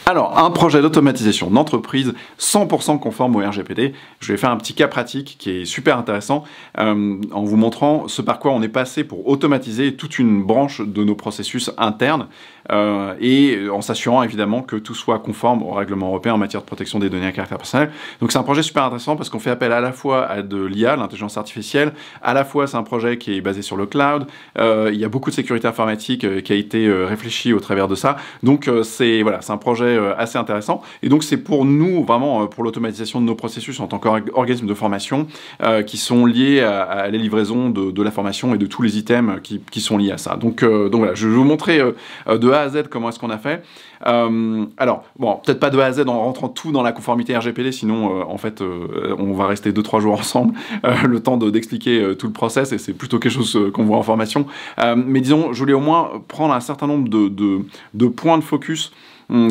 Alors, un projet d'automatisation d'entreprise 100% conforme au RGPD. Je vais faire un petit cas pratique qui est super intéressant en vous montrant ce par quoi on est passé pour automatiser toute une branche de nos processus internes et en s'assurant évidemment que tout soit conforme au règlement européen en matière de protection des données à caractère personnel. Donc c'est un projet super intéressant parce qu'on fait appel à la fois à de l'IA, l'intelligence artificielle, à la fois c'est un projet qui est basé sur le cloud, il y a beaucoup de sécurité informatique qui a été réfléchi au travers de ça. Donc c'est un projet assez intéressant. Et donc c'est pour nous, vraiment, pour l'automatisation de nos processus en tant qu'organisme de formation qui sont liés à la livraison de la formation et de tous les items qui sont liés à ça. Donc voilà, je vais vous montrer de A à Z comment est-ce qu'on a fait. Alors, bon, peut-être pas de A à Z en rentrant tout dans la conformité RGPD, sinon en fait on va rester 2-3 jours ensemble, le temps d'expliquer tout le process, et c'est plutôt quelque chose qu'on voit en formation. Mais disons, je voulais au moins prendre un certain nombre de points de focus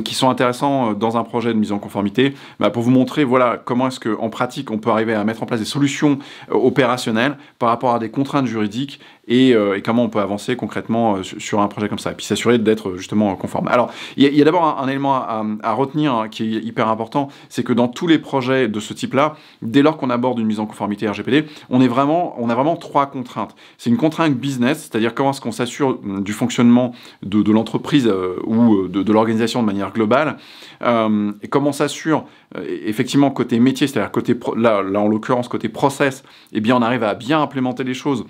qui sont intéressants dans un projet de mise en conformité, pour vous montrer voilà, comment est-ce qu'en pratique on peut arriver à mettre en place des solutions opérationnelles par rapport à des contraintes juridiques et comment on peut avancer concrètement sur un projet comme ça, et puis s'assurer d'être justement conforme. Alors, il y a d'abord un élément à retenir qui est hyper important, c'est que dans tous les projets de ce type-là, dès lors qu'on aborde une mise en conformité RGPD, on a vraiment 3 contraintes. C'est une contrainte business, c'est-à-dire comment est-ce qu'on s'assure du fonctionnement de l'entreprise ou de l'organisation de manière globale, et comment on s'assure effectivement côté métier, c'est-à-dire côté là en l'occurrence côté process, eh bien on arrive à bien implémenter les choses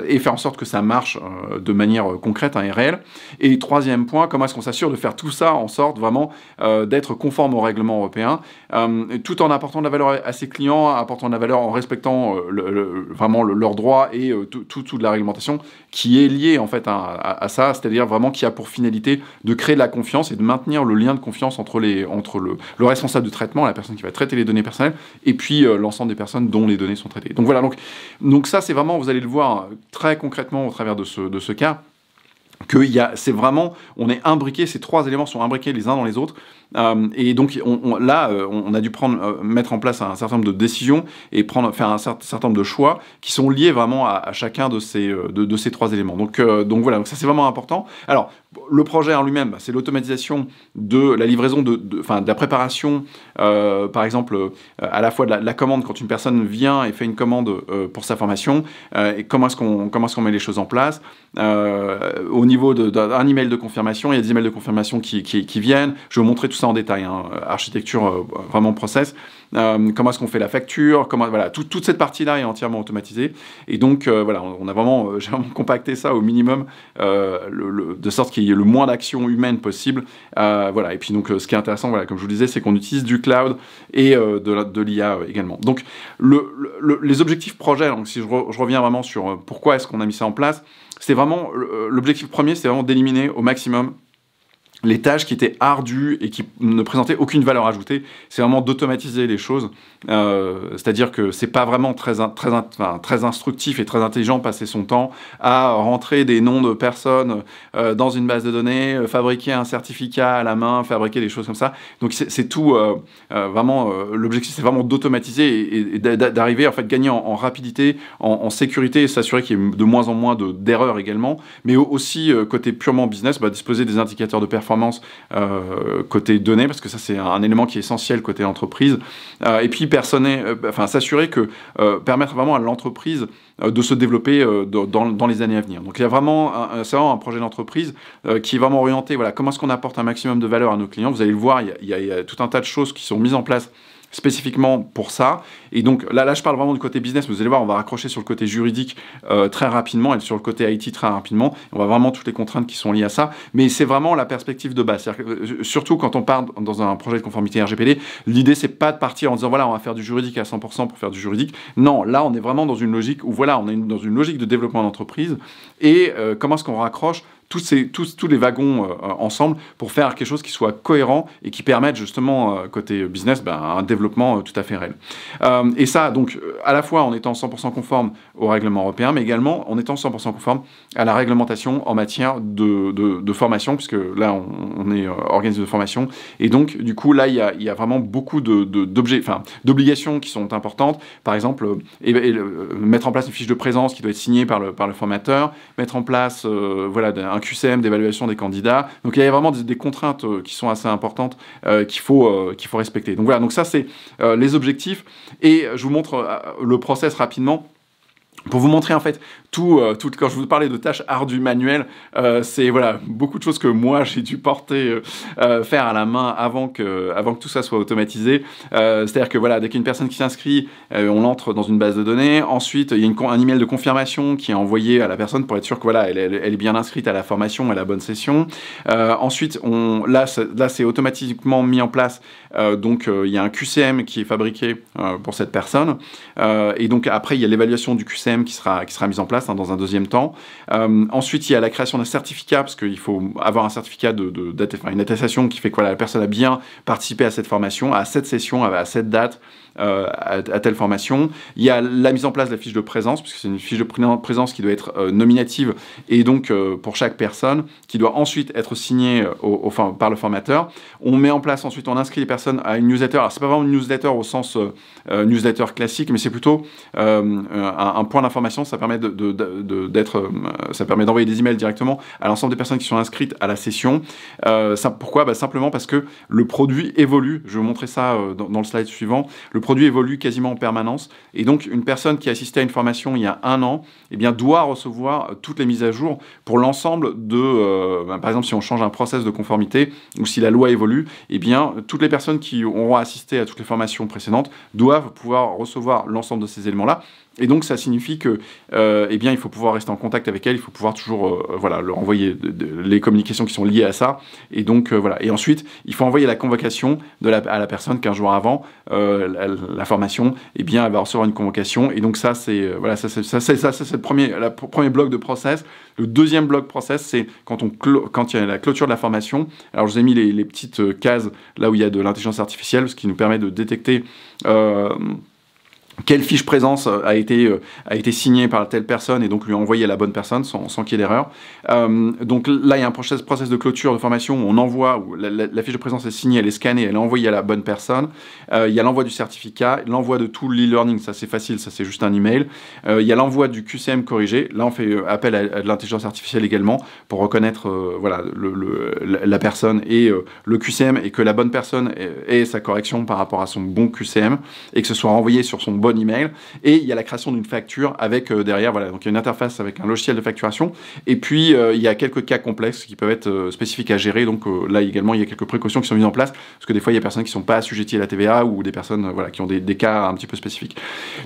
et faire en sorte que ça marche de manière concrète et réelle. Et troisième point, comment est-ce qu'on s'assure de faire tout ça en sorte vraiment d'être conforme au règlement européen, tout en apportant de la valeur à ses clients, apportant de la valeur en respectant vraiment leurs droits et toute la réglementation qui est liée en fait à ça, c'est-à-dire vraiment qui a pour finalité de créer de la confiance et de maintenir le lien de confiance entre le responsable de traitement, la personne qui va traiter les données personnelles, et puis l'ensemble des personnes dont les données sont traitées. Donc voilà, donc ça c'est vraiment, vous allez le voir très concrètement au travers de ce cas, c'est vraiment, on est imbriqué, ces 3 éléments sont imbriqués les uns dans les autres, et donc on a dû mettre en place un certain nombre de décisions et faire un certain nombre de choix qui sont liés vraiment à chacun de ces 3 éléments. Donc voilà, donc ça c'est vraiment important. Alors le projet en lui-même, c'est l'automatisation de la livraison de la préparation, par exemple à la fois de la commande quand une personne vient et fait une commande pour sa formation, et comment est-ce qu'on met les choses en place. Au niveau d'un email de confirmation, il y a des emails de confirmation qui viennent. Je vais vous montrer tout ça en détail, hein, architecture vraiment process. Comment est-ce qu'on fait la facture, voilà, toute cette partie-là est entièrement automatisée. Et donc voilà, j'ai vraiment compacté ça au minimum, de sorte qu'il y ait le moins d'action humaine possible. Voilà. Et puis donc ce qui est intéressant, voilà, comme je vous le disais, c'est qu'on utilise du cloud et de l'IA également. Donc les objectifs projet, donc si je reviens vraiment sur pourquoi est-ce qu'on a mis ça en place, c'est vraiment l'objectif premier, c'est vraiment d'éliminer au maximum les tâches qui étaient ardues et qui ne présentaient aucune valeur ajoutée. C'est vraiment d'automatiser les choses, c'est-à-dire que c'est pas vraiment très instructif et très intelligent de passer son temps à rentrer des noms de personnes dans une base de données, fabriquer un certificat à la main, fabriquer des choses comme ça. Donc c'est tout vraiment, l'objectif c'est vraiment d'automatiser et d'arriver en fait gagner en rapidité, en sécurité, et s'assurer qu'il y ait de moins en moins d'erreurs également, mais aussi côté purement business, disposer des indicateurs de performance côté données, parce que ça c'est un élément qui est essentiel côté entreprise, et puis s'assurer que permettre vraiment à l'entreprise de se développer dans les années à venir. Donc il y a vraiment c'est vraiment un projet d'entreprise qui est vraiment orienté, voilà, comment est-ce qu'on apporte un maximum de valeur à nos clients. Vous allez le voir, il y a tout un tas de choses qui sont mises en place spécifiquement pour ça. Et donc là je parle vraiment du côté business, mais vous allez voir, on va raccrocher sur le côté juridique très rapidement et sur le côté IT très rapidement. On va vraiment toutes les contraintes qui sont liées à ça, mais c'est vraiment la perspective de base. Surtout quand on part dans un projet de conformité RGPD, l'idée c'est pas de partir en disant voilà on va faire du juridique à 100% pour faire du juridique. Non, là on est vraiment dans une logique où voilà, on est dans une logique de développement d'entreprise, et comment est-ce qu'on raccroche tous les wagons ensemble pour faire quelque chose qui soit cohérent et qui permette justement, côté business, un développement tout à fait réel. Et ça, donc, à la fois en étant 100% conforme au règlement européen, mais également en étant 100% conforme à la réglementation en matière de formation, puisque là, on est organisme de formation. Et donc, du coup, là, il y a vraiment beaucoup d'obligations qui sont importantes. Par exemple, mettre en place une fiche de présence qui doit être signée par le formateur, mettre en place voilà, un un QCM d'évaluation des candidats. Donc il y a vraiment des contraintes qui sont assez importantes qu'il faut respecter. Donc voilà, donc ça c'est les objectifs. Et je vous montre le process rapidement. Pour vous montrer en fait quand je vous parlais de tâches ardues manuelles, c'est voilà beaucoup de choses que moi j'ai dû faire à la main avant que tout ça soit automatisé. C'est-à-dire que voilà, dès qu'une personne qui s'inscrit, on l'entre dans une base de données. Ensuite, il y a un email de confirmation qui est envoyé à la personne pour être sûr que voilà, elle est bien inscrite à la formation, à la bonne session. Ensuite, là c'est automatiquement mis en place. Donc il y a un QCM qui est fabriqué pour cette personne. Et donc après il y a l'évaluation du QCM qui sera mise en place dans un deuxième temps. Ensuite, il y a la création d'un certificat, parce qu'il faut avoir un certificat une attestation qui fait que voilà, la personne a bien participé à cette formation, à cette session, à cette date, à telle formation. Il y a la mise en place de la fiche de présence, puisque c'est une fiche de présence qui doit être nominative, et donc pour chaque personne, qui doit ensuite être signée par le formateur. On met en place ensuite, on inscrit les personnes à une newsletter. Alors, c'est pas vraiment une newsletter au sens newsletter classique, mais c'est plutôt un point d'information. Ça permet ça permet d'envoyer des emails directement à l'ensemble des personnes qui sont inscrites à la session. Pourquoi ? Simplement parce que le produit évolue. Je vais vous montrer ça dans le slide suivant. Le produit évolue quasiment en permanence. Et donc, une personne qui a assisté à une formation il y a 1 an, eh bien, doit recevoir toutes les mises à jour pour l'ensemble par exemple, si on change un process de conformité ou si la loi évolue, eh bien, toutes les personnes qui auront assisté à toutes les formations précédentes doivent pouvoir recevoir l'ensemble de ces éléments-là. Et donc, ça signifie que, eh bien, il faut pouvoir rester en contact avec elle, il faut pouvoir toujours, leur envoyer les communications qui sont liées à ça. Et donc, voilà. Et ensuite, il faut envoyer la convocation à la personne 15 jours avant la formation. Eh bien, elle va recevoir une convocation. Et donc, ça, c'est le premier bloc de process. Le deuxième bloc process, c'est quand il y a la clôture de la formation. Alors, je vous ai mis les petites cases là où il y a de l'intelligence artificielle, ce qui nous permet de détecter quelle fiche présence a été signée par telle personne et donc lui envoyer à la bonne personne sans qu'il y ait d'erreur. Donc là, il y a un process de clôture de formation où on envoie, où la fiche de présence est signée, elle est scannée, elle est envoyée à la bonne personne. Il y a l'envoi du certificat, l'envoi de tout l'e-learning, ça c'est facile, ça c'est juste un email. Il y a l'envoi du QCM corrigé. Là, on fait appel à de l'intelligence artificielle également pour reconnaître la personne et le QCM et que la bonne personne ait sa correction par rapport à son bon QCM et que ce soit renvoyé sur son bon email. Et il y a la création d'une facture avec derrière, voilà, donc il y a une interface avec un logiciel de facturation. Et puis il y a quelques cas complexes qui peuvent être spécifiques à gérer. Donc là également, il y a quelques précautions qui sont mises en place parce que des fois, il y a des personnes qui ne sont pas assujetties à la TVA ou des personnes qui ont des cas un petit peu spécifiques.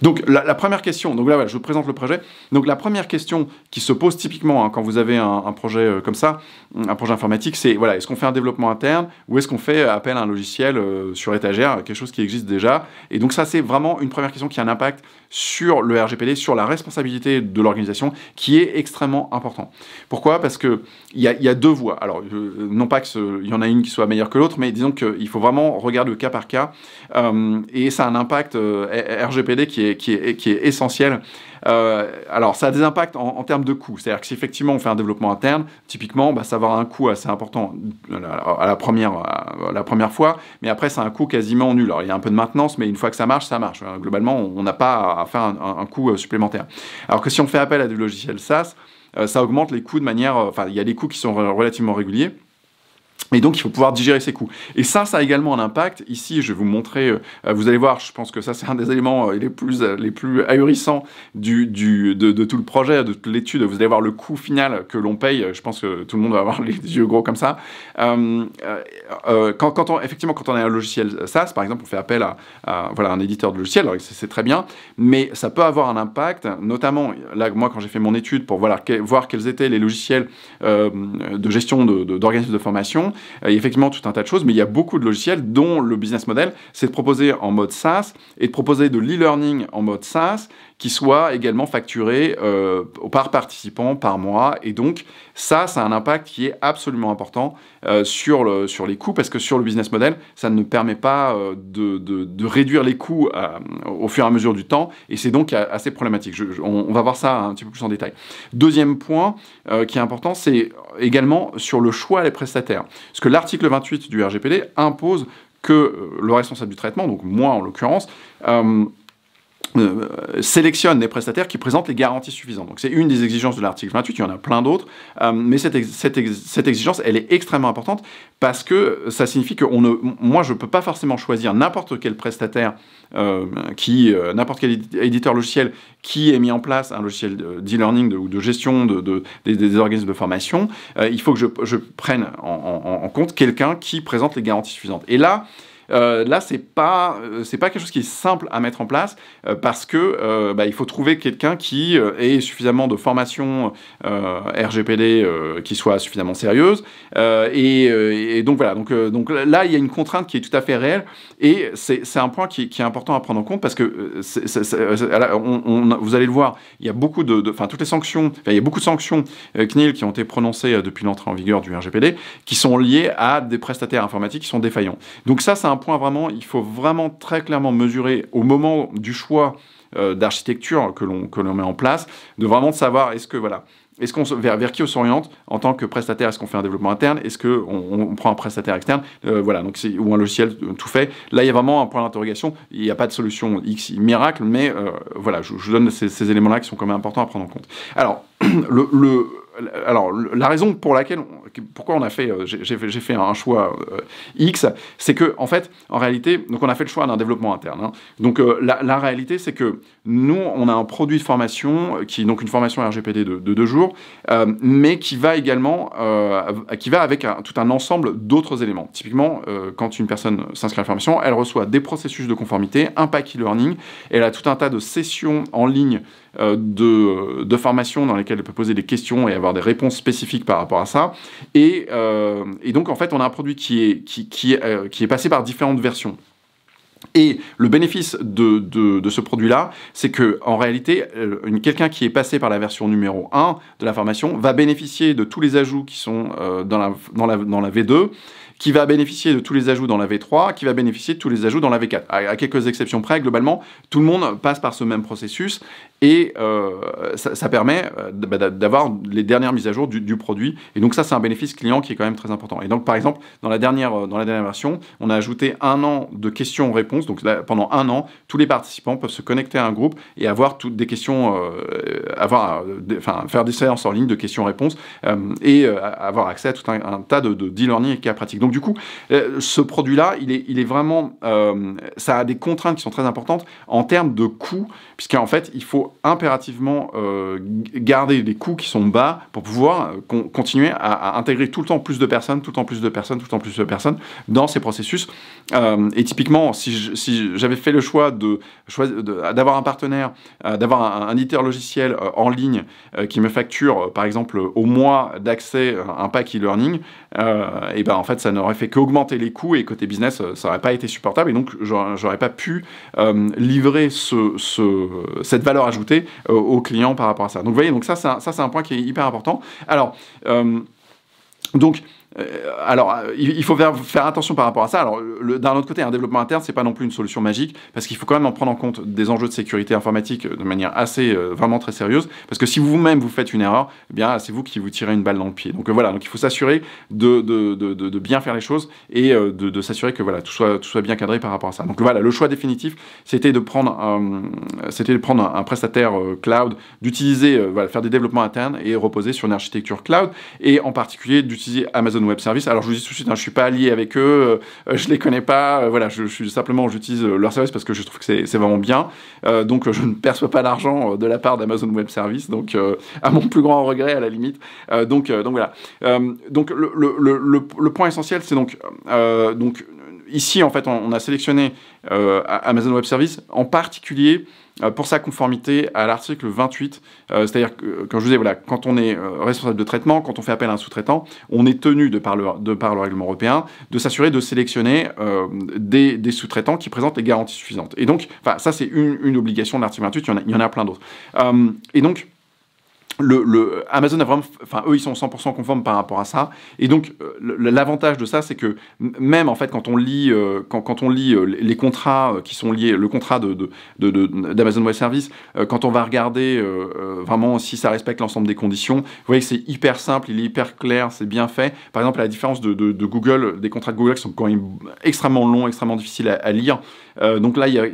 Donc la première question, donc là, voilà, je vous présente le projet. Donc la première question qui se pose typiquement quand vous avez un projet comme ça, un projet informatique, c'est voilà, est-ce qu'on fait un développement interne ou est-ce qu'on fait appel à un logiciel sur étagère, quelque chose qui existe déjà. Et donc ça, c'est vraiment une première question qui a un impact sur le RGPD, sur la responsabilité de l'organisation, qui est extrêmement important. Pourquoi ? Parce qu'il y a deux voies. Alors, non pas qu'il y en a une qui soit meilleure que l'autre, mais disons qu'il faut vraiment regarder le cas par cas. Et ça a un impact RGPD qui est essentiel. Alors, ça a des impacts en termes de coûts. C'est-à-dire que si effectivement on fait un développement interne, typiquement, ça va avoir un coût assez important à la première fois, mais après, c'est un coût quasiment nul. Alors, il y a un peu de maintenance, mais une fois que ça marche, ça marche. Globalement, on n'a pas à faire un coût supplémentaire. Alors que si on fait appel à des logiciels SaaS, ça augmente les coûts de manière... Enfin, il y a des coûts qui sont relativement réguliers. Et donc, il faut pouvoir digérer ces coûts. Et ça a également un impact. Ici, je vais vous montrer, vous allez voir, je pense que ça, c'est un des éléments les plus ahurissants de tout le projet, de toute l'étude. Vous allez voir le coût final que l'on paye. Je pense que tout le monde va avoir les yeux gros comme ça. Quand on a un logiciel SaaS, par exemple, on fait appel à un éditeur de logiciel, alors c'est très bien, mais ça peut avoir un impact, notamment, là, moi, quand j'ai fait mon étude pour voir quels étaient les logiciels de gestion d'organismes de formation, il y a effectivement tout un tas de choses, mais il y a beaucoup de logiciels dont le business model, c'est de proposer en mode SaaS et de proposer de l'e-learning en mode SaaS qui soit également facturé par participant par mois. Et donc, ça a un impact qui est absolument important sur les coûts, parce que sur le business model, ça ne permet pas de réduire les coûts au fur et à mesure du temps, et c'est donc assez problématique. On va voir ça un petit peu plus en détail. Deuxième point qui est important, c'est également sur le choix des prestataires. Parce que l'article 28 du RGPD impose que le responsable du traitement, donc moi en l'occurrence, sélectionne des prestataires qui présentent les garanties suffisantes. Donc c'est une des exigences de l'article 28, il y en a plein d'autres, mais cette exigence, elle est extrêmement importante parce que ça signifie que moi je ne peux pas forcément choisir n'importe quel prestataire, n'importe quel éditeur logiciel qui ait mis en place un logiciel d'e-learning ou de gestion des organismes de formation. Il faut que je prenne en compte quelqu'un qui présente les garanties suffisantes. Et là, c'est pas quelque chose qui est simple à mettre en place parce que il faut trouver quelqu'un qui ait suffisamment de formation RGPD qui soit suffisamment sérieuse et donc voilà, donc là il y a une contrainte qui est tout à fait réelle et c'est un point qui est important à prendre en compte parce que vous allez le voir, il y a beaucoup toutes les sanctions, il y a beaucoup de sanctions CNIL qui ont été prononcées depuis l'entrée en vigueur du RGPD qui sont liées à des prestataires informatiques qui sont défaillants. Donc ça, c'est un point vraiment, il faut vraiment très clairement mesurer au moment du choix d'architecture que l'on met en place, de vraiment savoir vers qui on s'oriente en tant que prestataire. Est-ce qu'on fait un développement interne? Est-ce qu'on prend un prestataire externe? Ou un logiciel tout fait. Là, il y a vraiment un point d'interrogation. Il n'y a pas de solution X miracle, mais je donne ces éléments-là qui sont quand même importants à prendre en compte. Alors, la raison pourquoi on a fait, j'ai fait un choix X, c'est que en réalité, donc on a fait le choix d'un développement interne. Hein. Donc la réalité, c'est que nous, on a un produit de formation qui est donc une formation RGPD de 2 jours, mais qui va également, avec tout un ensemble d'autres éléments. Typiquement, quand une personne s'inscrit à la formation, elle reçoit des processus de conformité, un pack e-learning, elle a tout un tas de sessions en ligne de formation dans lesquelles elle peut poser des questions et avoir des réponses spécifiques par rapport à ça. Et donc, en fait, on a un produit qui est passé par différentes versions. Et le bénéfice de ce produit-là, c'est qu'en réalité, quelqu'un qui est passé par la version numéro 1 de la formation va bénéficier de tous les ajouts qui sont dans la V2, qui va bénéficier de tous les ajouts dans la V3, qui va bénéficier de tous les ajouts dans la V4. À quelques exceptions près, globalement, tout le monde passe par ce même processus et ça permet d'avoir les dernières mises à jour du produit. Et donc ça, c'est un bénéfice client qui est quand même très important. Et donc, par exemple, dans la dernière version, on a ajouté 1 an de questions-réponses. Donc là, pendant 1 an, tous les participants peuvent se connecter à un groupe et avoir toutes des questions, faire des séances en ligne de questions-réponses et avoir accès à tout un tas d'e-learning et cas pratiques. Donc du coup, ce produit-là, il est vraiment, ça a des contraintes qui sont très importantes en termes de coûts, puisqu'en fait, il faut impérativement garder des coûts qui sont bas pour pouvoir continuer à intégrer tout le temps plus de personnes, dans ces processus. Et typiquement, si j'avais fait le choix d'avoir un partenaire, d'avoir un éditeur logiciel en ligne qui me facture, par exemple, au mois d'accès à un pack e-learning, et ben en fait, ça n'aurait fait qu'augmenter les coûts et côté business, ça n'aurait pas été supportable et donc j'aurais pas pu livrer cette valeur ajoutée aux clients par rapport à ça. Donc vous voyez, donc ça c'est un point qui est hyper important. Alors, il faut faire attention par rapport à ça. Alors, d'un autre côté, un développement interne, c'est pas non plus une solution magique, parce qu'il faut quand même en prendre en compte des enjeux de sécurité informatique de manière vraiment très sérieuse, parce que si vous-même vous faites une erreur, eh bien, c'est vous qui vous tirez une balle dans le pied. Donc voilà, donc il faut s'assurer de bien faire les choses et de s'assurer que voilà, tout soit bien cadré par rapport à ça. Donc voilà, le choix définitif, c'était de prendre un prestataire cloud, d'utiliser, faire des développements internes et reposer sur une architecture cloud, et en particulier d'utiliser Amazon Web Services. Alors je vous dis tout de suite, je suis pas allié avec eux, je les connais pas, j'utilise leur service parce que je trouve que c'est vraiment bien. Donc je ne perçois pas d'argent de la part d'Amazon Web Services, donc à mon plus grand regret à la limite. Donc voilà. Donc le point essentiel, c'est donc ici en fait on a sélectionné Amazon Web Services en particulier pour sa conformité à l'article 28, c'est-à-dire que, quand je vous disais, voilà, quand on est responsable de traitement, quand on fait appel à un sous-traitant, on est tenu, de par le règlement européen, de s'assurer de sélectionner des sous-traitants qui présentent les garanties suffisantes. Et donc, ça c'est une obligation de l'article 28, il y en a plein d'autres. Et donc, Amazon a vraiment, enfin eux ils sont 100% conformes par rapport à ça, et donc l'avantage de ça c'est que même en fait quand on lit les contrats qui sont liés, le contrat d'Amazon Web Services, quand on va regarder vraiment si ça respecte l'ensemble des conditions, vous voyez que c'est hyper simple, il est hyper clair, c'est bien fait. Par exemple à la différence de Google, des contrats de Google qui sont quand même extrêmement longs, extrêmement difficiles à lire. Donc là, il y a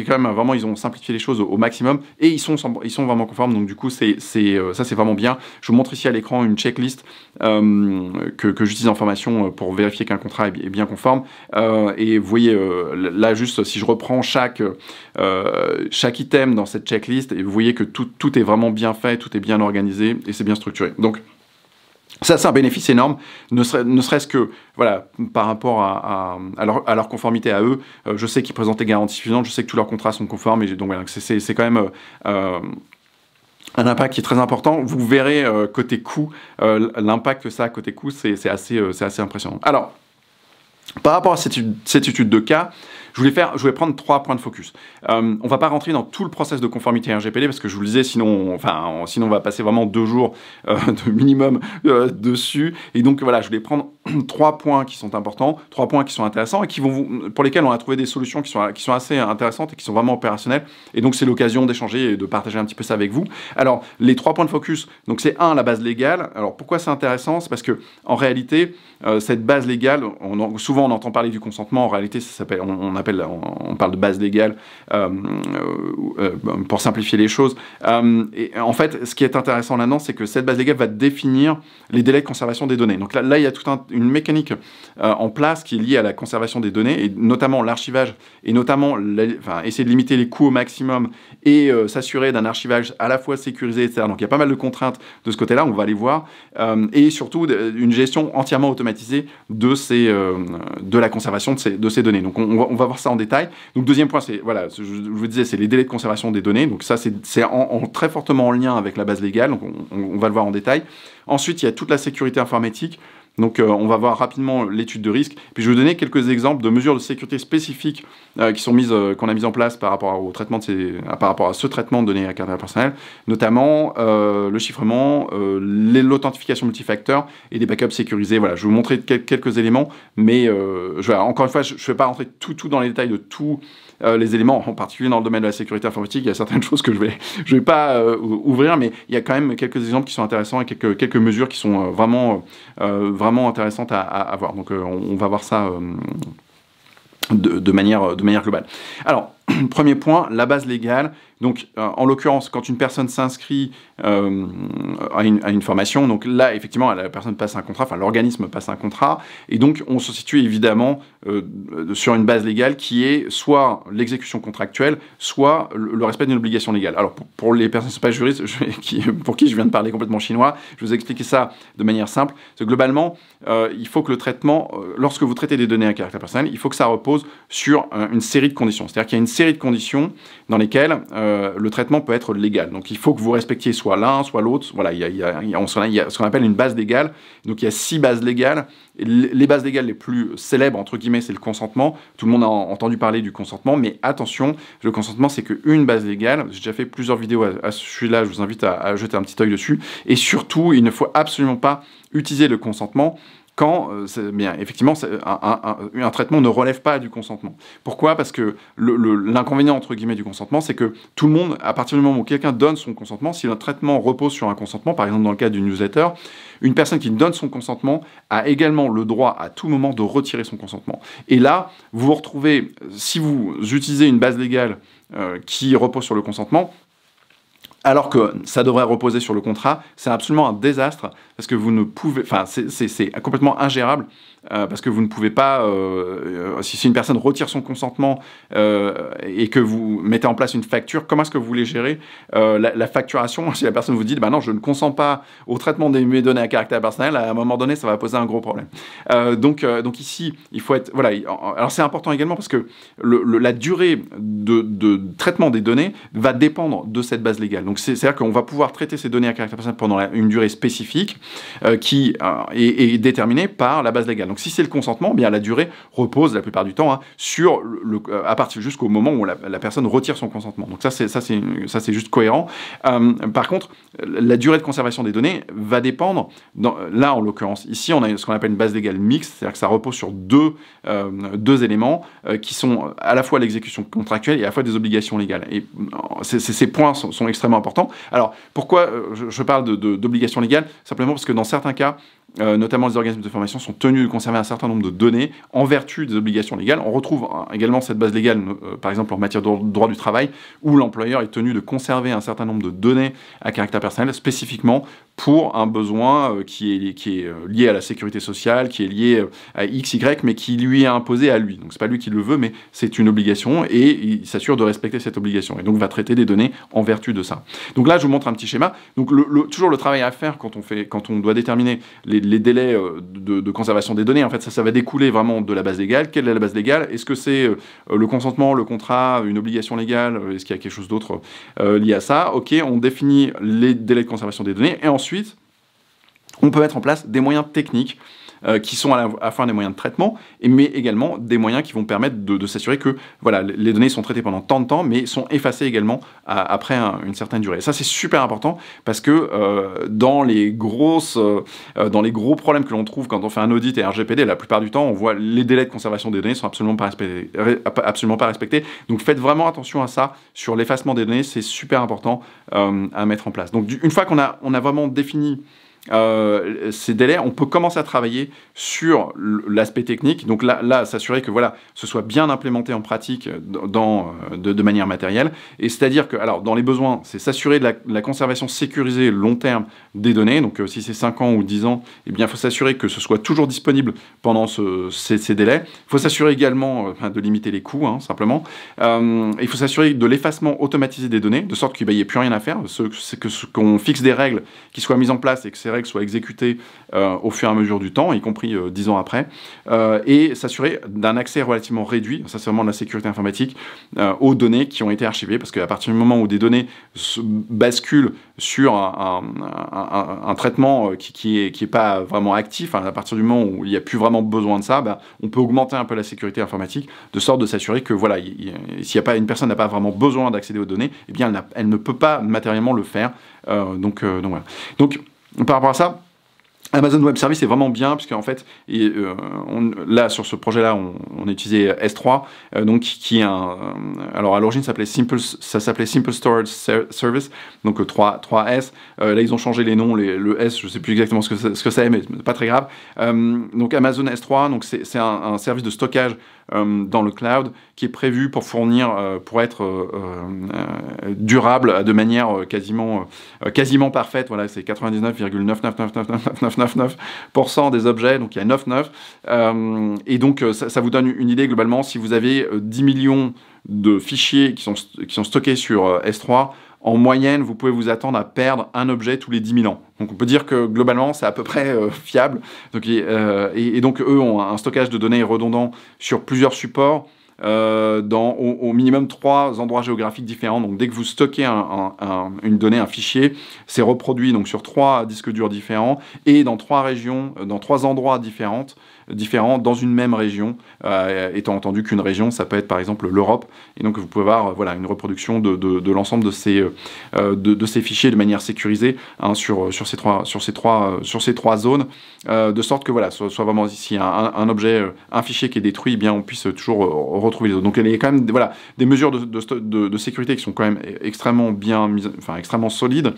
quand même vraiment, ils ont simplifié les choses au maximum et ils sont vraiment conformes. Donc du coup, ça c'est vraiment bien. Je vous montre ici à l'écran une checklist que j'utilise en formation pour vérifier qu'un contrat est bien conforme. Et vous voyez là juste si je reprends chaque item dans cette checklist, et vous voyez que tout est vraiment bien fait, tout est bien organisé et c'est bien structuré. Donc ça, c'est un bénéfice énorme, ne serait-ce que voilà, par rapport à leur conformité à eux. Je sais qu'ils présentent les garanties suffisantes, je sais que tous leurs contrats sont conformes, et donc voilà, c'est quand même un impact qui est très important. Vous verrez côté coût, l'impact que ça a côté coût, c'est assez impressionnant. Alors, par rapport à cette étude de cas, je voulais prendre 3 points de focus. On va pas rentrer dans tout le process de conformité RGPD parce que je vous le disais, sinon on va passer vraiment 2 jours de minimum dessus. Et donc voilà, je voulais prendre 3 points qui sont importants, 3 points qui sont intéressants et pour lesquels on a trouvé des solutions qui sont assez intéressantes et qui sont vraiment opérationnelles. Et donc c'est l'occasion d'échanger et de partager un petit peu ça avec vous. Alors les 3 points de focus, donc c'est 1, la base légale. Alors pourquoi c'est intéressant? C'est parce que en réalité, cette base légale, souvent on entend parler du consentement. En réalité, ça s'appelle, on parle de base légale pour simplifier les choses. Et en fait, ce qui est intéressant là-dedans, c'est que cette base légale va définir les délais de conservation des données. Donc là il y a toute une mécanique en place qui est liée à la conservation des données, et notamment l'archivage, et notamment essayer de limiter les coûts au maximum et s'assurer d'un archivage à la fois sécurisé, etc. Donc il y a pas mal de contraintes de ce côté-là, on va les voir, et surtout une gestion entièrement automatisée de la conservation de ces données. Donc on va voir ça en détail. Donc deuxième point, c'est voilà, je vous disais, c'est les délais de conservation des données. Donc ça c'est très fortement en lien avec la base légale. Donc on va le voir en détail. Ensuite, il y a toute la sécurité informatique. Donc on va voir rapidement l'étude de risque. Puis je vais vous donner quelques exemples de mesures de sécurité spécifiques qu'on a mises en place par rapport au traitement par rapport à ce traitement de données à caractère personnel, notamment le chiffrement, l'authentification multifacteur et des backups sécurisés. Voilà, je vais vous montrer quelques éléments, mais encore une fois, je ne vais pas rentrer tout dans les détails de tous les éléments, en particulier dans le domaine de la sécurité informatique. Il y a certaines choses que je vais pas ouvrir, mais il y a quand même quelques exemples qui sont intéressants et quelques mesures qui sont vraiment intéressantes à voir. Donc on va voir ça de manière globale. Alors, premier point, la base légale. Donc, en l'occurrence, quand une personne s'inscrit à une formation, donc là, effectivement, la personne passe un contrat, enfin, l'organisme passe un contrat, et donc, on se situe évidemment sur une base légale qui est soit l'exécution contractuelle, soit le respect d'une obligation légale. Alors, pour les personnes qui ne sont pas juristes, pour qui je viens de parler complètement chinois, je vais vous expliquer ça de manière simple. C'est globalement, il faut que le traitement, lorsque vous traitez des données à caractère personnel, il faut que ça repose sur une série de conditions. C'est-à-dire qu'il y a une série de conditions dans lesquelles le traitement peut être légal. Donc il faut que vous respectiez soit l'un, soit l'autre. Voilà, il y a ce qu'on appelle une base légale. Donc il y a 6 bases légales. Et les bases légales les plus célèbres, entre guillemets, c'est le consentement. Tout le monde a entendu parler du consentement, mais attention, le consentement, c'est qu'une base légale. J'ai déjà fait plusieurs vidéos à ce sujet-là, je vous invite à jeter un petit œil dessus. Et surtout, il ne faut absolument pas utiliser le consentement quand, bien, effectivement, un traitement ne relève pas du consentement. Pourquoi? Parce que l'inconvénient, entre guillemets, du consentement, c'est que tout le monde, à partir du moment où quelqu'un donne son consentement, si un traitement repose sur un consentement, par exemple dans le cas d'une newsletter, une personne qui donne son consentement a également le droit à tout moment de retirer son consentement. Et là, vous vous retrouvez, si vous utilisez une base légale qui repose sur le consentement, alors que ça devrait reposer sur le contrat, c'est absolument un désastre, parce que vous ne pouvez... Enfin, c'est complètement ingérable, parce que vous ne pouvez pas... si une personne retire son consentement et que vous mettez en place une facture, comment est-ce que vous voulez gérer la facturation si la personne vous dit « bah non, je ne consens pas au traitement de mes données à caractère personnel », à un moment donné, ça va poser un gros problème. Donc ici, il faut être... Voilà, alors c'est important également parce que la durée de traitement des données va dépendre de cette base légale. Donc c'est-à-dire qu'on va pouvoir traiter ces données à caractère personnel pendant une durée spécifique qui est déterminée par la base légale. Donc si c'est le consentement, bien la durée repose la plupart du temps sur à partir jusqu'au moment où la personne retire son consentement. Donc ça c'est juste cohérent. Par contre, la durée de conservation des données va dépendre. Là en l'occurrence, ici on a ce qu'on appelle une base légale mixte, c'est-à-dire que ça repose sur deux éléments qui sont à la fois l'exécution contractuelle et à la fois des obligations légales. Et ces points sont extrêmement importants. Alors pourquoi je parle d'obligations légales? Simplement parce que dans certains cas, notamment les organismes de formation sont tenus de conserver un certain nombre de données en vertu des obligations légales. On retrouve également cette base légale, par exemple en matière de droit du travail, où l'employeur est tenu de conserver un certain nombre de données à caractère personnel spécifiquement pour un besoin qui est lié à la sécurité sociale, qui est lié à X, Y, mais qui lui est imposé à lui. Donc c'est pas lui qui le veut, mais c'est une obligation et il s'assure de respecter cette obligation et donc va traiter des données en vertu de ça. Donc là, je vous montre un petit schéma. Donc toujours le travail à faire quand on doit déterminer les délais de conservation des données. En fait, ça va découler vraiment de la base légale. Quelle est la base légale? Est-ce que c'est le consentement, le contrat, une obligation légale? Est-ce qu'il y a quelque chose d'autre lié à ça? Ok, on définit les délais de conservation des données et ensuite, on peut mettre en place des moyens techniques qui sont à la fois des moyens de traitement, mais également des moyens qui vont permettre de s'assurer que voilà, les données sont traitées pendant tant de temps, mais sont effacées également après une certaine durée. Et ça, c'est super important parce que dans les gros problèmes que l'on trouve quand on fait un audit et RGPD, la plupart du temps, on voit les délais de conservation des données sont absolument pas respectés. Donc faites vraiment attention à ça. Sur l'effacement des données, c'est super important à mettre en place. Donc une fois qu'on a vraiment défini ces délais, on peut commencer à travailler sur l'aspect technique. Donc là s'assurer que voilà, ce soit bien implémenté en pratique de manière matérielle. Et c'est-à-dire que, alors, dans les besoins, c'est s'assurer de la conservation sécurisée long terme des données. Donc si c'est 5 ans ou 10 ans, eh bien, il faut s'assurer que ce soit toujours disponible pendant ces délais. Il faut s'assurer également de limiter les coûts, simplement. Il faut s'assurer de l'effacement automatisé des données, de sorte qu'il n'y ait plus rien à faire. C'est qu'on fixe des règles qui soient mises en place et que ces règles soient exécutées au fur et à mesure du temps, y compris 10 ans après, et s'assurer d'un accès relativement réduit, ça c'est vraiment de la sécurité informatique, aux données qui ont été archivées, parce qu'à partir du moment où des données basculent sur un traitement qui est pas vraiment actif, à partir du moment où il n'y a plus vraiment besoin de ça, on peut augmenter un peu la sécurité informatique, de sorte de s'assurer que voilà, une personne n'a pas vraiment besoin d'accéder aux données, eh bien elle ne peut pas matériellement le faire. Donc voilà. Donc par rapport à ça, Amazon Web Services est vraiment bien, puisque en fait, là sur ce projet-là, on a utilisé S3, donc qui est alors à l'origine ça s'appelait Simple Storage Service, donc 3S. Là ils ont changé les noms, le S, je sais plus exactement ce que c'est, mais pas très grave. Donc Amazon S3, donc c'est un service de stockage dans le cloud qui est prévu pour fournir, pour être durable de manière quasiment parfaite. Voilà, c'est 99,9999999% des objets, donc il y a 99. Et donc ça vous donne une idée globalement. Si vous avez 10 millions de fichiers qui sont stockés sur S3, en moyenne, vous pouvez vous attendre à perdre un objet tous les 10 000 ans. Donc on peut dire que globalement, c'est à peu près fiable. Donc, et donc eux ont un stockage de données redondant sur plusieurs supports, dans au minimum 3 endroits géographiques différents. Donc dès que vous stockez une donnée, un fichier, c'est reproduit donc sur 3 disques durs différents et dans 3 régions, dans 3 endroits différents dans une même région, étant entendu qu'une région, ça peut être par exemple l'Europe, et donc vous pouvez avoir voilà, une reproduction de l'ensemble de ces fichiers de manière sécurisée sur ces trois zones, de sorte que voilà, soit vraiment ici un objet, un fichier qui est détruit, eh bien on puisse toujours retrouver les autres. Donc il y a quand même voilà, des mesures de sécurité qui sont quand même extrêmement bien mises, enfin extrêmement solides.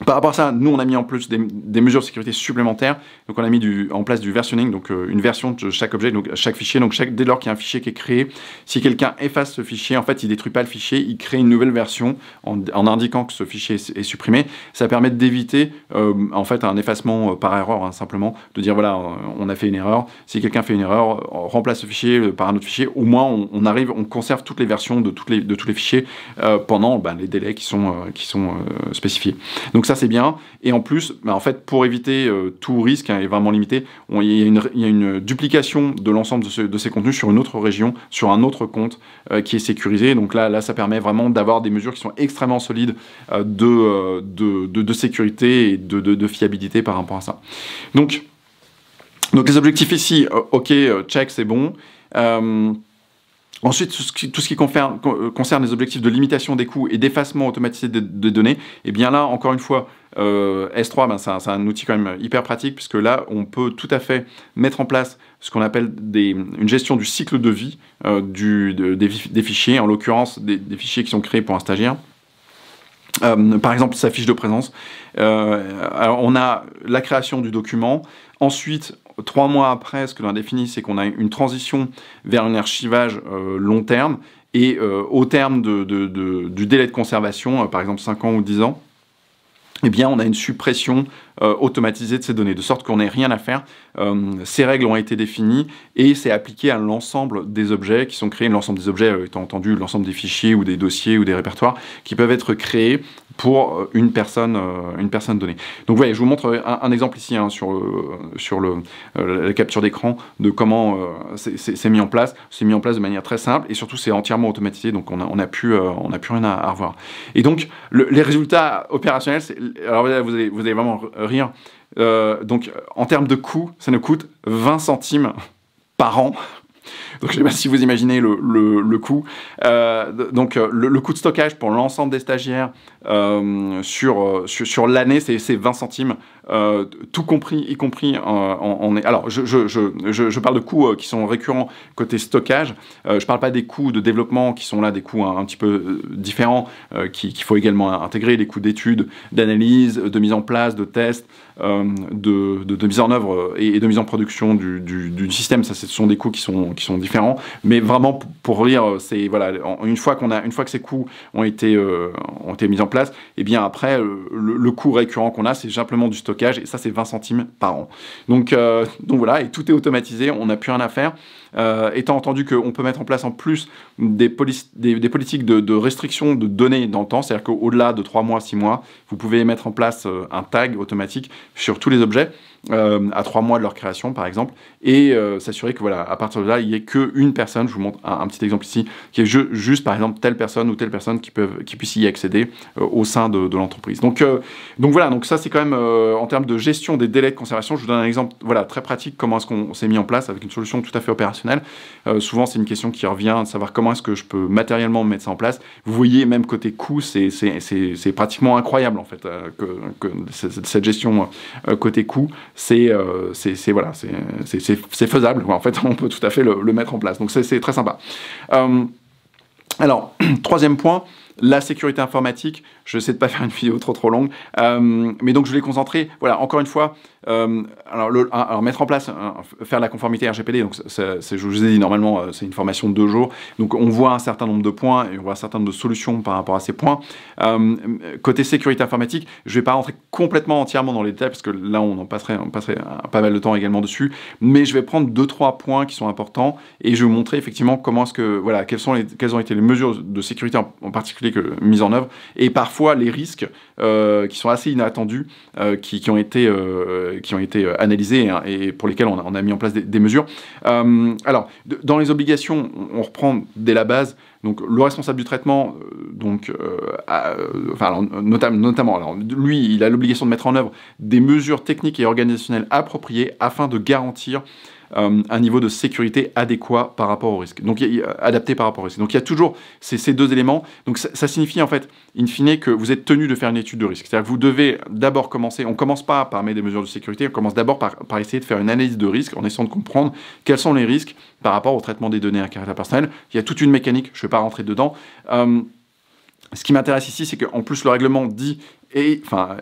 Par rapport à ça, nous on a mis en plus des mesures de sécurité supplémentaires. Donc on a mis en place du versionning, donc une version de chaque objet, donc chaque fichier. Donc dès lors qu'il y a un fichier qui est créé, si quelqu'un efface ce fichier, en fait il détruit pas le fichier, il crée une nouvelle version en indiquant que ce fichier est supprimé. Ça permet d'éviter en fait un effacement par erreur, simplement de dire voilà, on a fait une erreur. Si quelqu'un fait une erreur, on remplace ce fichier par un autre fichier. Au moins on conserve toutes les versions de tous les fichiers pendant les délais qui sont spécifiés. Donc Donc ça c'est bien, et en plus, bah, en fait, pour éviter tout risque et vraiment limité, il y a une duplication de l'ensemble de ces contenus sur une autre région, sur un autre compte qui est sécurisé. Donc là, ça permet vraiment d'avoir des mesures qui sont extrêmement solides de sécurité et de fiabilité par rapport à ça. Donc les objectifs ici, ok, check, c'est bon. Ensuite, tout ce qui concerne les objectifs de limitation des coûts et d'effacement automatisé des données, et bien là, encore une fois, S3, ben, c'est un outil quand même hyper pratique, puisque là, on peut tout à fait mettre en place ce qu'on appelle une gestion du cycle de vie des fichiers, en l'occurrence des fichiers qui sont créés pour un stagiaire. Par exemple, sa fiche de présence. Alors on a la création du document. Ensuite, 3 mois après, ce que l'on a défini, c'est qu'on a une transition vers un archivage long terme. Et au terme du délai de conservation, par exemple 5 ans ou 10 ans, eh bien, on a une suppression automatisée de ces données, de sorte qu'on n'ait rien à faire. Ces règles ont été définies et c'est appliqué à l'ensemble des objets qui sont créés, l'ensemble des objets étant entendu l'ensemble des fichiers ou des dossiers ou des répertoires qui peuvent être créés pour une personne donnée. Donc voilà, je vous montre un exemple ici hein, sur la capture d'écran de comment c'est mis en place. C'est mis en place de manière très simple et surtout c'est entièrement automatisé, donc on n'a plus rien à revoir. Et donc les résultats opérationnels, alors là, vous allez vraiment rire. Donc en termes de coût, ça nous coûte 20 centimes par an. Donc je ne sais pas si vous imaginez le coût. Le coût de stockage pour l'ensemble des stagiaires sur l'année, c'est 20 centimes, tout compris, y compris alors je parle de coûts qui sont récurrents côté stockage. Je ne parle pas des coûts de développement qui sont là des coûts un petit peu différents qu'il faut également intégrer, les coûts d'études, d'analyse, de mise en place, de tests, de mise en œuvre et de mise en production du système. Ça, ce sont des coûts qui sont différents, mais vraiment pour lire, c'est voilà, une fois que ces coûts ont été mis en place, et bien après le coût récurrent qu'on a, c'est simplement du stockage et ça c'est 20 centimes par an. Donc voilà, et tout est automatisé, on n'a plus rien à faire. Étant entendu qu'on peut mettre en place en plus des politiques de restriction de données dans le temps, c'est-à-dire qu'au-delà de 3 mois, 6 mois, vous pouvez mettre en place un tag automatique sur tous les objets à 3 mois de leur création par exemple, et s'assurer que voilà, à partir de là, il n'y ait qu'une personne, je vous montre un petit exemple ici, qui est juste par exemple telle personne ou telle personne qui puisse y accéder au sein de l'entreprise. Donc voilà, donc ça c'est quand même en termes de gestion des délais de conservation, je vous donne un exemple voilà, très pratique, comment est-ce qu'on s'est mis en place avec une solution tout à fait opérationnelle. Souvent c'est une question qui revient, de savoir comment est-ce que je peux matériellement mettre ça en place. Vous voyez, même côté coût, c'est pratiquement incroyable en fait, que cette gestion côté coût, c'est faisable, en fait on peut tout à fait le mettre en place, donc c'est très sympa. Alors, troisième point, la sécurité informatique. Je vais essayer de ne pas faire une vidéo trop longue, mais donc je vais concentrer, voilà, encore une fois, alors mettre en place, faire la conformité RGPD, donc je vous ai dit, normalement, c'est une formation de 2 jours, donc on voit un certain nombre de points, et on voit un certain nombre de solutions par rapport à ces points. Côté sécurité informatique, je ne vais pas rentrer complètement entièrement dans les détails, parce que là, on passerait pas mal de temps également dessus, mais je vais prendre 2-3 points qui sont importants, et je vais vous montrer effectivement comment est-ce que, voilà, quelles ont été les mesures de sécurité en particulier mises en œuvre, et parfois les risques qui sont assez inattendus, qui ont été analysés et pour lesquels on a mis en place des mesures. Alors, dans les obligations, on reprend dès la base. Donc, le responsable du traitement, notamment, alors, lui, il a l'obligation de mettre en œuvre des mesures techniques et organisationnelles appropriées afin de garantir un niveau de sécurité adéquat par rapport au risque. Donc, adapté par rapport au risque. Donc, il y a toujours ces 2 éléments. Donc, ça signifie, en fait, in fine, que vous êtes tenu de faire une étude de risque. C'est-à-dire que vous devez d'abord commencer, on ne commence pas par mettre des mesures de sécurité, on commence d'abord par essayer de faire une analyse de risque en essayant de comprendre quels sont les risques par rapport au traitement des données à caractère personnel. Il y a toute une mécanique, je ne vais pas rentrer dedans. Ce qui m'intéresse ici, c'est qu'en plus, le règlement dit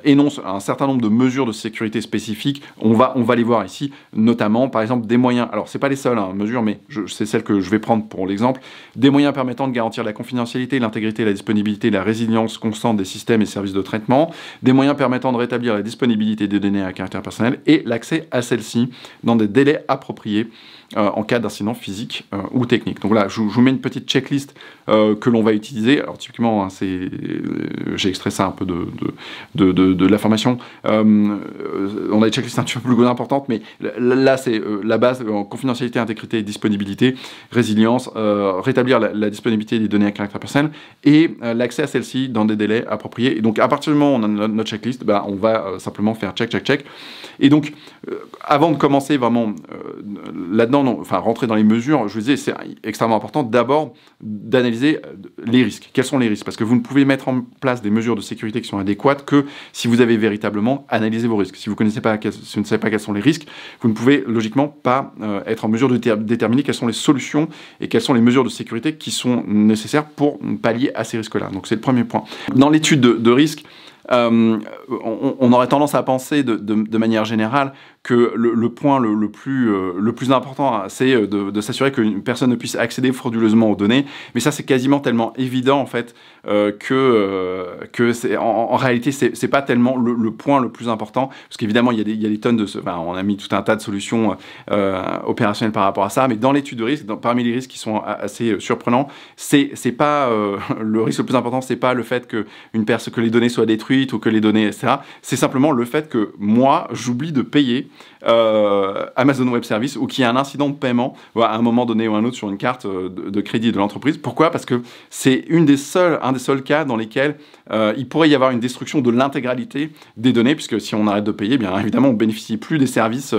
énonce un certain nombre de mesures de sécurité spécifiques. On va les voir ici, notamment, par exemple, des moyens. Alors, c'est pas les seules mesures, mais c'est celles que je vais prendre pour l'exemple. Des moyens permettant de garantir la confidentialité, l'intégrité, la disponibilité, la résilience constante des systèmes et services de traitement. Des moyens permettant de rétablir la disponibilité des données à caractère personnel et l'accès à celles-ci dans des délais appropriés en cas d'incident physique ou technique. Donc là, je vous mets une petite checklist que l'on va utiliser. Alors typiquement, j'ai extrait ça un peu de l'information. On a des checklists un petit peu plus importantes, mais là c'est la base, confidentialité, intégrité, disponibilité, résilience, rétablir la disponibilité des données à caractère personnel et l'accès à celle-ci dans des délais appropriés. Et donc à partir du moment où on a notre checklist, ben, on va simplement faire check, check, check. Et donc avant de commencer vraiment là-dedans, enfin rentrer dans les mesures, je vous disais, c'est extrêmement important d'abord d'analyser les risques. Quels sont les risques? Parce que vous ne pouvez mettre en place des mesures de sécurité qui sont adéquates que si vous avez véritablement analysé vos risques. Si vous ne savez pas quels sont les risques, vous ne pouvez logiquement pas être en mesure de déterminer quelles sont les solutions et quelles sont les mesures de sécurité qui sont nécessaires pour pallier à ces risques-là. Donc c'est le premier point. Dans l'étude de risque, on aurait tendance à penser de manière générale que le point le plus important, c'est de s'assurer qu'une personne ne puisse accéder frauduleusement aux données. Mais ça, c'est quasiment tellement évident, en fait, que en réalité, c'est pas tellement le point le plus important. Parce qu'évidemment, il y a des tonnes de... Enfin, on a mis tout un tas de solutions opérationnelles par rapport à ça. Mais dans l'étude de risque, parmi les risques qui sont assez surprenants, c'est pas... le risque le plus important, c'est pas le fait que les données soient détruites ou que les données, etc. C'est simplement le fait que moi, j'oublie de payer Amazon Web Services ou qu'il y a un incident de paiement à un moment donné ou un autre sur une carte de crédit de l'entreprise. Pourquoi? Parce que c'est un des seuls cas dans lesquels il pourrait y avoir une destruction de l'intégralité des données, puisque si on arrête de payer, bien évidemment, on ne bénéficie plus des services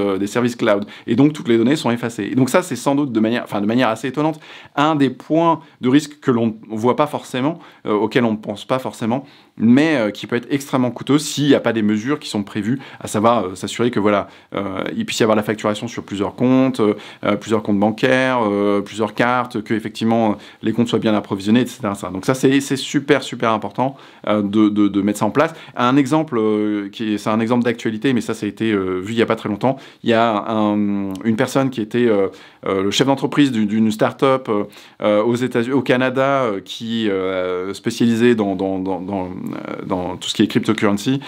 cloud. Et donc, toutes les données sont effacées. Et donc ça, c'est sans doute de manière assez étonnante, un des points de risque que l'on ne voit pas forcément, auxquels on ne pense pas forcément, mais qui peut être extrêmement coûteux s'il n'y a pas des mesures qui sont prévues, à savoir s'assurer que voilà, il puisse y avoir la facturation sur plusieurs comptes bancaires, plusieurs cartes, que effectivement les comptes soient bien approvisionnés, etc. Donc ça, c'est super important de mettre ça en place. Un exemple c'est un exemple d'actualité, mais ça a été vu il n'y a pas très longtemps. Il y a une personne qui était le chef d'entreprise d'une start-up au Canada qui spécialisait dans tout ce qui est cryptocurrency.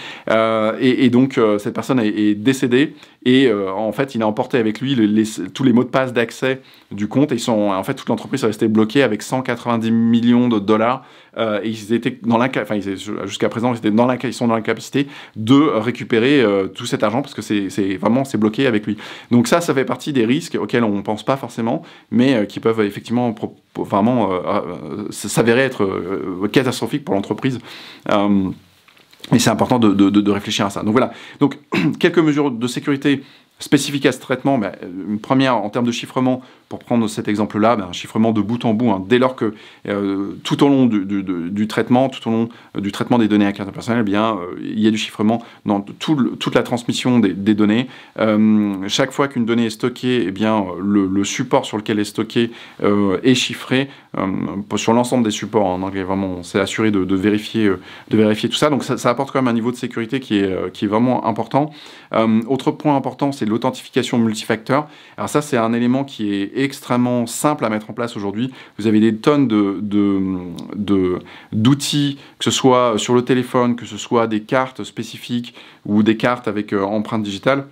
Et donc, cette personne est décédée. Et en fait, il a emporté avec lui tous les mots de passe d'accès du compte. Et en fait, toute l'entreprise est restée bloquée avec 190 millions de dollars. Et ils étaient jusqu'à présent, ils sont dans l'incapacité de récupérer tout cet argent parce que c'est bloqué avec lui. Donc ça fait partie des risques auxquels on ne pense pas forcément, mais qui peuvent effectivement vraiment s'avérer être catastrophiques pour l'entreprise. Et c'est important de réfléchir à ça. Donc voilà. Donc quelques mesures de sécurité spécifiques à ce traitement. Une première en termes de chiffrement, pour prendre cet exemple-là, un chiffrement de bout en bout. Dès lors que tout au long du traitement, du traitement des données à caractère personnel, il y a du chiffrement dans toute la transmission des données. Chaque fois qu'une donnée est stockée, le support sur lequel elle est stockée est chiffré sur l'ensemble des supports. En anglais, vraiment, on s'est assuré de vérifier tout ça. Donc ça apporte quand même un niveau de sécurité qui est vraiment important. Autre point important, c'est l'authentification multifacteur. Alors ça, c'est un élément qui est extrêmement simple à mettre en place aujourd'hui. Vous avez des tonnes d'outils, que ce soit sur le téléphone, que ce soit des cartes spécifiques ou des cartes avec empreinte digitale,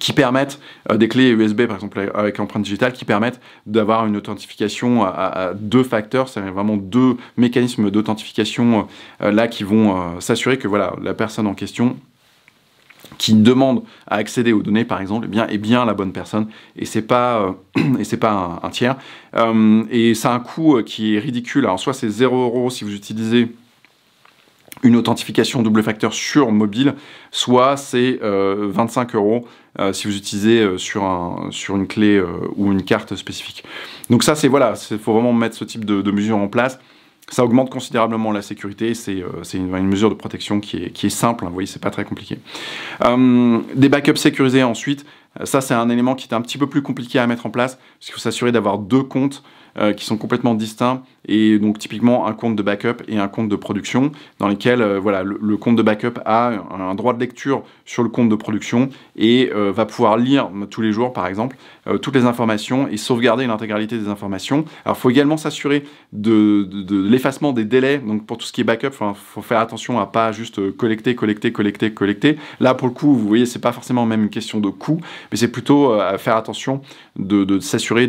qui permettent, des clés USB par exemple avec empreinte digitale, qui permettent d'avoir une authentification à 2 facteurs, c'est vraiment 2 mécanismes d'authentification là qui vont s'assurer que voilà, la personne en question qui demande à accéder aux données, par exemple, est bien la bonne personne, et c'est pas un tiers. Et c'est un coût qui est ridicule. Alors soit c'est 0 € si vous utilisez une authentification double facteur sur mobile, soit c'est 25 € si vous utilisez sur une clé ou une carte spécifique. Donc ça, faut vraiment mettre ce type de mesure en place. Ça augmente considérablement la sécurité, c'est une mesure de protection qui est simple, vous voyez, c'est pas très compliqué. Des backups sécurisés ensuite, ça c'est un élément qui est un petit peu plus compliqué à mettre en place, parce qu'il faut s'assurer d'avoir 2 comptes qui sont complètement distincts, et donc typiquement un compte de backup et un compte de production, dans lesquels le compte de backup a un droit de lecture sur le compte de production et va pouvoir lire tous les jours par exemple toutes les informations et sauvegarder l'intégralité des informations. Alors il faut également s'assurer de l'effacement des délais, donc pour tout ce qui est backup, il faut faire attention à pas juste collecter. Là pour le coup, vous voyez, c'est pas forcément même une question de coût, mais c'est plutôt à faire attention de s'assurer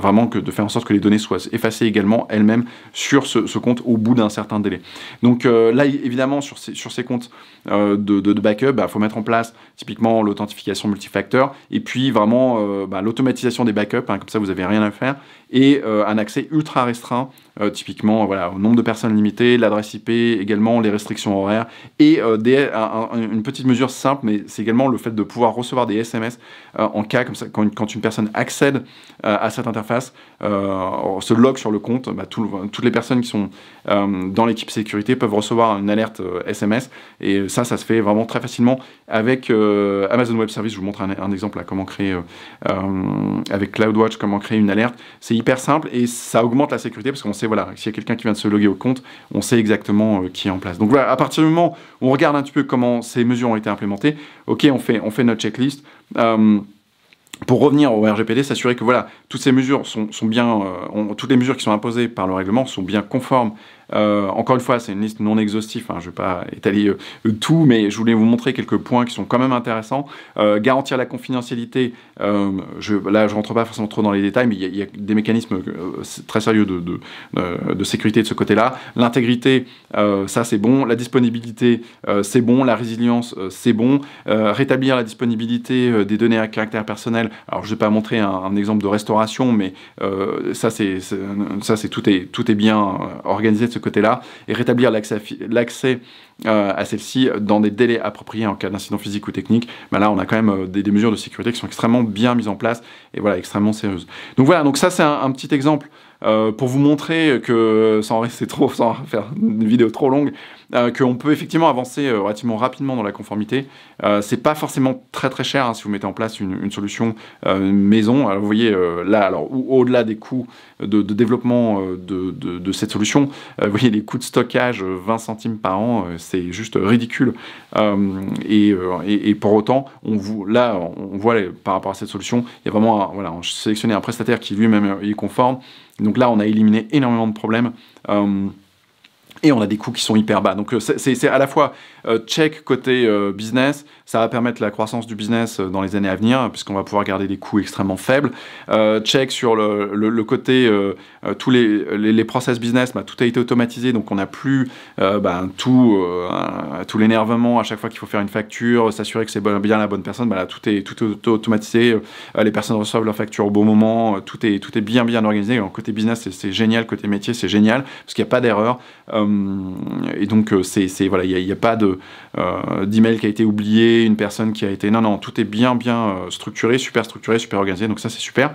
vraiment de faire en sorte que les données soient effacées également elles-mêmes sur ce compte au bout d'un certain délai. Donc là, évidemment, sur ces comptes de backup, faut mettre en place typiquement l'authentification multifacteur et puis vraiment l'automatisation des backups, comme ça vous n'avez rien à faire, et un accès ultra restreint, typiquement au nombre de personnes limitées, l'adresse IP, également les restrictions horaires, et une petite mesure simple, mais c'est également le fait de pouvoir recevoir des SMS en cas comme ça, quand une personne accède à cette interface, se log sur le compte, toutes les personnes qui sont dans l'équipe sécurité peuvent recevoir une alerte SMS, et ça se fait vraiment très facilement avec Amazon Web Service. Je vous montre un exemple là, comment créer avec CloudWatch, comment créer une alerte. C'est hyper simple et ça augmente la sécurité parce qu'on sait, voilà, s'il y a quelqu'un qui vient de se loguer au compte, on sait exactement qui est en place. Donc voilà, à partir du moment où on regarde un petit peu comment ces mesures ont été implémentées, ok, on fait notre checklist. Pour revenir au RGPD, s'assurer que voilà, toutes ces mesures sont bien, toutes les mesures qui sont imposées par le règlement sont bien conformes. Encore une fois, c'est une liste non exhaustive, je ne vais pas étaler tout, mais je voulais vous montrer quelques points qui sont quand même intéressants. Garantir la confidentialité, je ne rentre pas forcément trop dans les détails, mais il y a des mécanismes très sérieux de sécurité de ce côté-là. L'intégrité, ça c'est bon. La disponibilité, c'est bon. La résilience, c'est bon. Rétablir la disponibilité des données à caractère personnel. Alors, je ne vais pas montrer un exemple de restauration, mais tout est bien organisé de ce côté-là, et rétablir l'accès à celle-ci dans des délais appropriés en cas d'incident physique ou technique. Là, on a quand même des mesures de sécurité qui sont extrêmement bien mises en place et voilà, extrêmement sérieuses. Donc voilà, donc ça c'est un petit exemple pour vous montrer que, sans faire une vidéo trop longue, qu'on peut effectivement avancer relativement rapidement dans la conformité. C'est pas forcément très très cher si vous mettez en place une solution maison. Alors, vous voyez là, au-delà des coûts de développement de cette solution, vous voyez les coûts de stockage, 20 centimes par an, c'est juste ridicule. Et pour autant, on voit par rapport à cette solution, il y a vraiment on sélectionnait un prestataire qui lui-même est conforme. Donc là, on a éliminé énormément de problèmes. Et on a des coûts qui sont hyper bas. Donc c'est à la fois check côté business, ça va permettre la croissance du business dans les années à venir, puisqu'on va pouvoir garder des coûts extrêmement faibles. Check sur le côté tous les process business, tout a été automatisé, donc on n'a plus tout l'énervement à chaque fois qu'il faut faire une facture, s'assurer que c'est bien la bonne personne. Tout est automatisé, les personnes reçoivent leur facture au bon moment, tout est bien organisé. Alors, côté business, c'est génial, côté métier, c'est génial, parce qu'il n'y a pas d'erreur. Et donc voilà, il n'y a pas d'email qui a été oublié, une personne qui a été... Non, tout est bien structuré, super organisé, donc ça c'est super.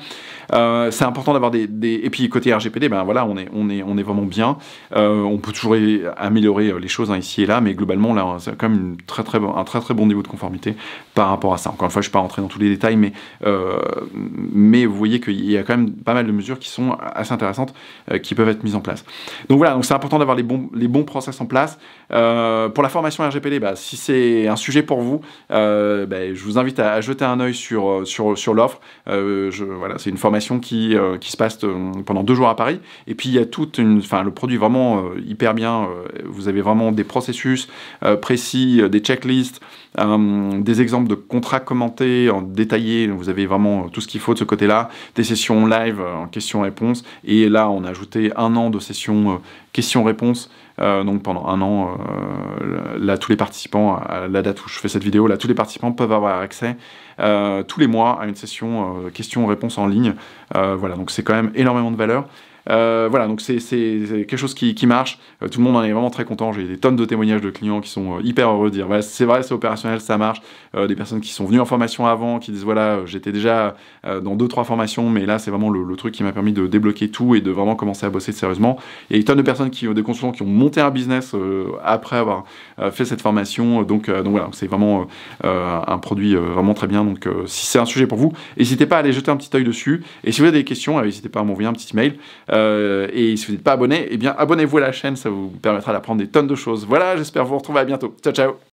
C'est important d'avoir et puis côté RGPD, voilà, on est vraiment bien. On peut toujours améliorer les choses ici et là, mais globalement là, c'est quand même un très bon niveau de conformité par rapport à ça. Encore une fois, je ne vais pas rentrer dans tous les détails, mais vous voyez qu'il y a quand même pas mal de mesures qui sont assez intéressantes, qui peuvent être mises en place. Donc voilà, donc c'est important d'avoir les bons process en place. Pour la formation RGPD, si c'est un sujet pour vous, je vous invite à jeter un œil sur l'offre. Voilà, c'est une formation qui se passe pendant 2 jours à Paris. Et puis il y a le produit vraiment hyper bien. Vous avez vraiment des processus précis, des checklists, des exemples de contrats commentés, détaillés. Vous avez vraiment tout ce qu'il faut de ce côté-là. Des sessions live en questions-réponses. Et là, on a ajouté 1 an de sessions questions-réponses. Donc pendant 1 an, là, tous les participants, à la date où je fais cette vidéo, là, tous les participants peuvent avoir accès tous les mois à une session questions-réponses en ligne. Voilà, donc c'est quand même énormément de valeur. Voilà, donc c'est quelque chose qui marche. Tout le monde en est vraiment très content. J'ai des tonnes de témoignages de clients qui sont hyper heureux de dire c'est vrai, c'est opérationnel, ça marche. Des personnes qui sont venues en formation avant, qui disent voilà, j'étais déjà dans 2-3 formations, mais là c'est vraiment le truc qui m'a permis de débloquer tout et de vraiment commencer à bosser sérieusement. Et des tonnes de personnes des consultants qui ont monté un business après avoir fait cette formation. Donc voilà, c'est vraiment un produit vraiment très bien. Donc si c'est un sujet pour vous, n'hésitez pas à aller jeter un petit œil dessus. Et si vous avez des questions, n'hésitez pas à m'envoyer un petit email. Et si vous n'êtes pas abonné, abonnez-vous à la chaîne, ça vous permettra d'apprendre des tonnes de choses. Voilà, j'espère vous retrouver à bientôt. Ciao, ciao!